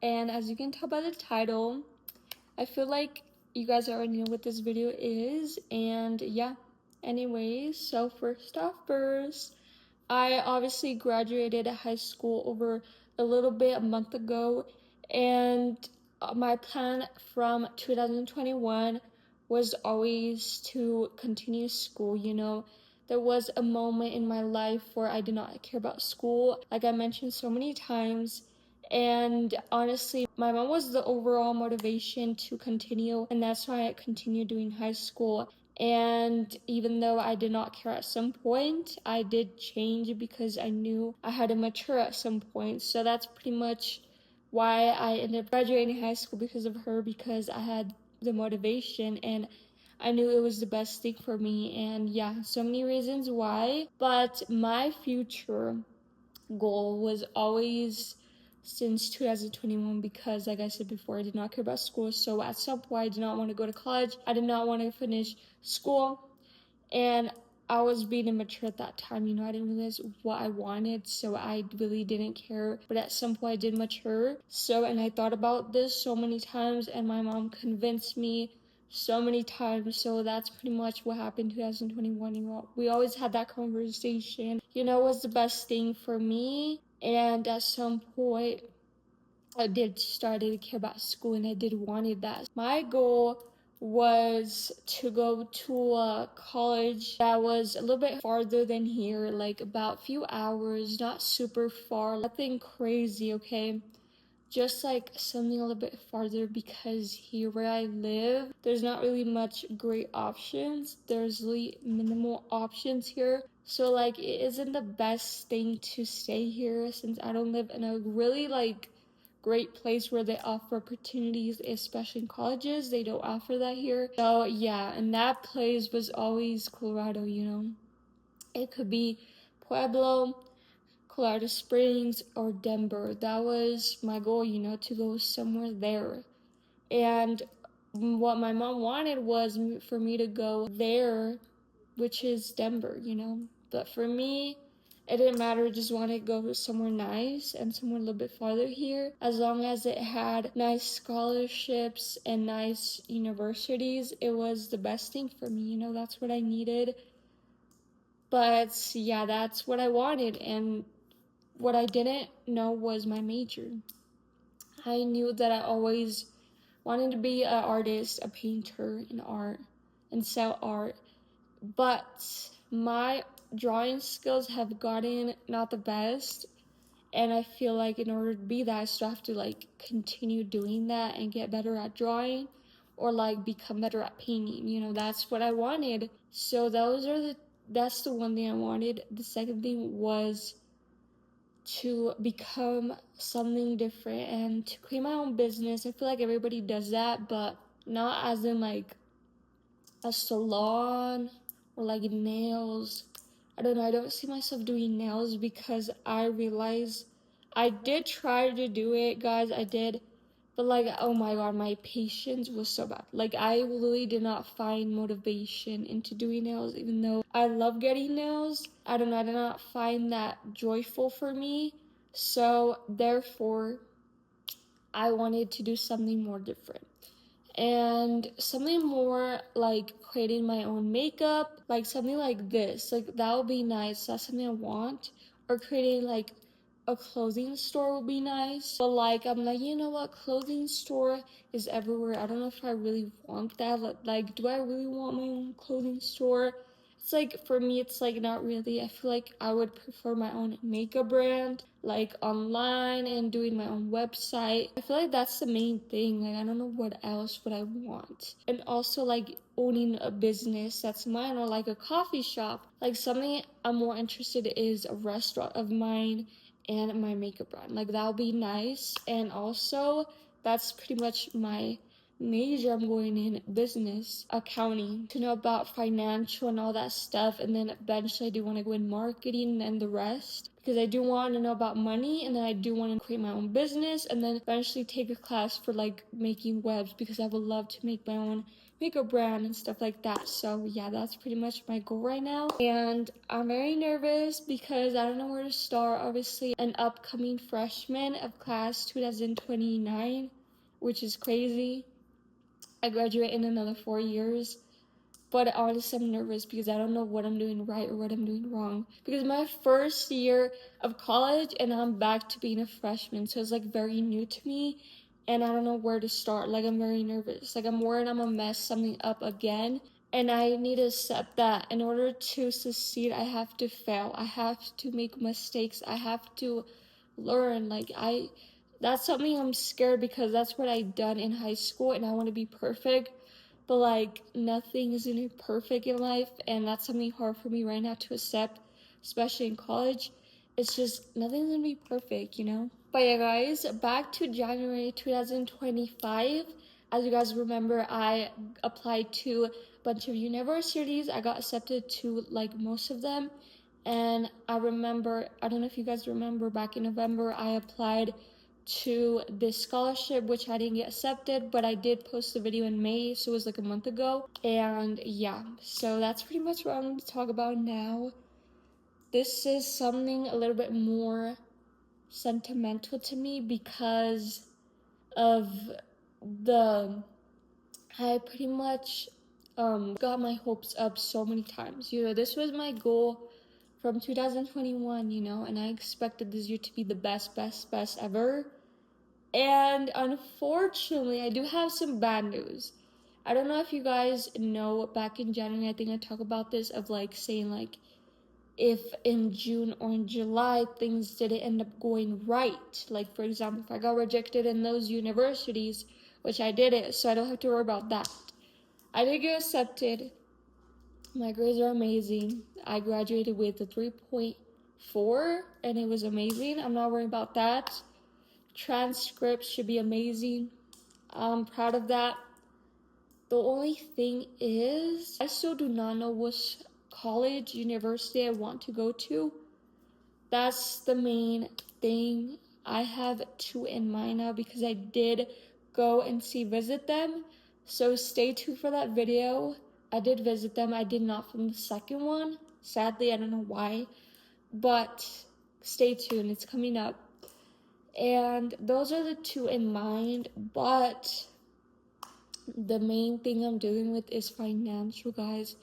and as you can tell by the title, I feel like you guys already know what this video is, and yeah. Anyways, so first off first, I obviously graduated high school over a little bit, a month ago, and my plan from 2021 was always to continue school, you know. There was a moment in my life where I did not care about school, like I mentioned so many times, and honestly, my mom was the overall motivation to continue, and that's why I continued doing high school. And even though I did not care at some point, I did change because I knew I had to mature at some point. So that's pretty much why I ended up graduating high school, because of her, because I had the motivation and I knew it was the best thing for me. And yeah, so many reasons why. But my future goal was always since 2021, because like I said before, I did not care about school. So at some point I did not want to go to college. I did not want to finish school, and I was being immature at that time, you know. I didn't realize what I wanted, so I really didn't care. But at some point I did mature. So, and I thought about this so many times, and my mom convinced me so many times. So that's pretty much what happened in 2021. You know, we always had that conversation, you know, what's the best thing for me. And at some point I did started to care about school, and I did wanted that. My goal was to go to a college that was a little bit farther than here, like about a few hours, not super far, nothing crazy, okay? Just like something a little bit farther, because here where I live, there's not really much great options. There's really minimal options here. So like it isn't the best thing to stay here, since I don't live in a really like great place where they offer opportunities, especially in colleges. They don't offer that here. So yeah, and that place was always Colorado, you know. It could be Pueblo, Colorado Springs, or Denver. That was my goal, you know, to go somewhere there. And what my mom wanted was for me to go there, which is Denver, you know. But for me, it didn't matter. I just wanted to go somewhere nice and somewhere a little bit farther here, as long as it had nice scholarships and nice universities. It was the best thing for me, you know. That's what I needed. But yeah, that's what I wanted. And what I didn't know was my major. I knew that I always wanted to be an artist, a painter in art, and sell art. But my drawing skills have gotten not the best. And I feel like in order to be that, I still have to like continue doing that and get better at drawing, or like become better at painting. You know, that's what I wanted. So that's the one thing I wanted. The second thing was to become something different and to create my own business. I feel like everybody does that, but not as in like a salon or like nails. I don't know, I don't see myself doing nails, because I realize I did try to do it, guys, I did, but like, oh my god, my patience was so bad. Like, I literally did not find motivation into doing nails, even though I love getting nails. I don't know, I did not find that joyful for me. So therefore, I wanted to do something more different, and something more like creating my own makeup, like something like this. Like, that would be nice. That's something I want. Or creating like a clothing store would be nice. But like, I'm like, you know what, clothing store is everywhere. I don't know if I really want that. Like, do I really want my own clothing store? It's like, for me, it's like not really. I feel like I would prefer my own makeup brand, like online, and doing my own website. I feel like that's the main thing. Like, I don't know what else would I want. And also like owning a business that's mine, or like a coffee shop. Like, something I'm more interested in is a restaurant of mine and my makeup brand. Like, that would be nice. And also, that's pretty much my major. I'm going in business accounting, to know about financial and all that stuff. And then eventually I do want to go in marketing and the rest, because I do want to know about money, and then I do want to create my own business, and then eventually take a class for like making webs, because I would love to make my own makeup brand and stuff like that. So yeah, that's pretty much my goal right now. And I'm very nervous because I don't know where to start. Obviously, an upcoming freshman of class 2029, which is crazy. I graduate in another 4 years. But honestly, I'm nervous because I don't know what I'm doing right or what I'm doing wrong. Because my first year of college and I'm back to being a freshman. So it's like very new to me and I don't know where to start. Like I'm very nervous. Like I'm worried I'm gonna mess something up again. And I need to accept that in order to succeed, I have to fail. I have to make mistakes. I have to learn. That's something I'm scared because that's what I done in high school and I want to be perfect. But like nothing is gonna be perfect in life, and that's something hard for me right now to accept, especially in college. It's just nothing's gonna be perfect, you know? But yeah guys, back to January 2025. As you guys remember, I applied to a bunch of universities. I got accepted to like most of them. And I remember, I don't know if you guys remember, back in November, I applied to this scholarship, which I didn't get accepted, but I did post the video in May, so it was like a month ago. And yeah, so that's pretty much what I'm going to talk about now. This is something a little bit more sentimental to me because of I pretty much got my hopes up so many times. You know, this was my goal from 2021, you know, and I expected this year to be the best ever. And unfortunately, I do have some bad news. I don't know if you guys know, back in January, I think I talked about this, of like saying like, if in June or in July things didn't end up going right, like for example, if I got rejected in those universities, which I didn't, so I don't have to worry about that. I did get accepted. My grades are amazing. I graduated with a 3.4 and it was amazing. I'm not worried about that. Transcript should be amazing. I'm proud of that. The only thing is, I still do not know which college, university I want to go to. That's the main thing. I have two in mind now because I did go and visit them. So stay tuned for that video. I did visit them. I did not from the second one. Sadly, I don't know why. But stay tuned. It's coming up. And those are the two in mind, but the main thing I'm dealing with is financial, guys.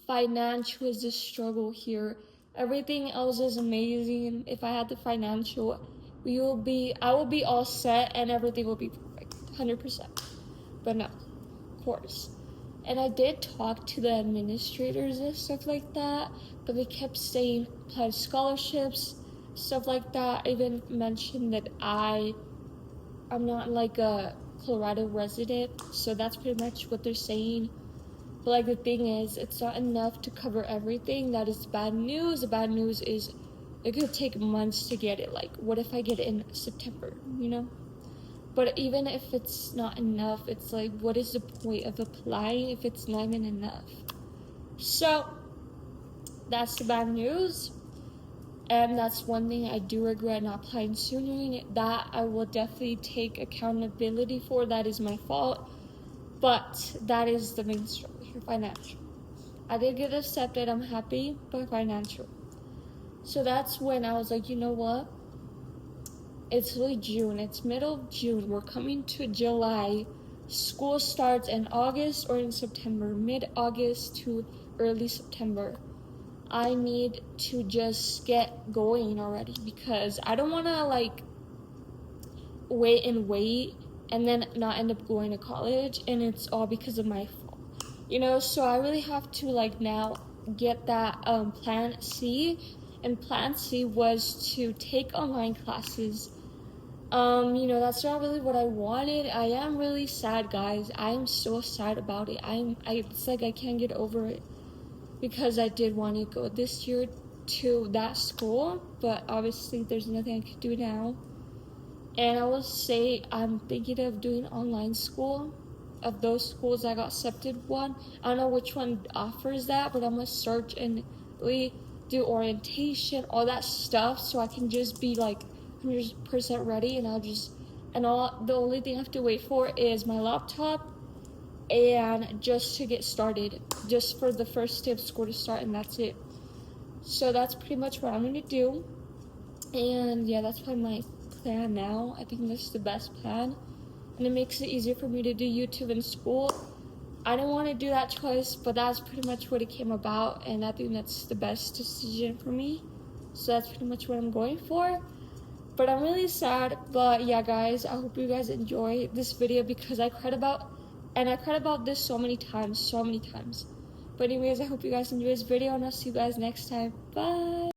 Financial is the struggle here. Everything else is amazing. If I had the financial, I will be all set and everything will be perfect, 100%. But no, of course. And I did talk to the administrators and stuff like that, but they kept saying apply scholarships, stuff like that. I even mentioned that I'm not like a Colorado resident, so that's pretty much what they're saying. But like the thing is, it's not enough to cover everything. That is bad news. The bad news is it could take months to get it. Like, what if I get it in September, you know? But even if it's not enough, it's like, what is the point of applying if it's not even enough? So that's the bad news. And that's one thing I do regret not applying sooner. That I will definitely take accountability for. That is my fault. But that is the main struggle here, financial. I did get accepted, I'm happy, but financial. So that's when I was like, you know what? It's really June. It's middle of June. We're coming to July. School starts in August or in September, mid-August to early September. I need to just get going already because I don't want to like wait and then not end up going to college and it's all because of my fault, you know? So I really have to like now get that plan C, and plan C was to take online classes. You know, that's not really what I wanted. I am really sad, guys. I'm so sad about it. It's like I can't get over it because I did want to go this year to that school, but obviously there's nothing I can do now. And I will say I'm thinking of doing online school. Of those schools I got accepted one, I don't know which one offers that, but I'm gonna search and really do orientation, all that stuff, so I can just be like 100% ready. And the only thing I have to wait for is my laptop and just to get started, just for the first day of school to start, and that's it. So that's pretty much what I'm gonna do. And yeah, that's probably my plan now. I think this is the best plan, and it makes it easier for me to do YouTube in school. I didn't want to do that choice, but that's pretty much what it came about, and I think that's the best decision for me. So that's pretty much what I'm going for. But I'm really sad. But yeah, guys, I hope you guys enjoy this video, because I cried about this so many times. But anyways, I hope you guys enjoy this video, and I'll see you guys next time. Bye.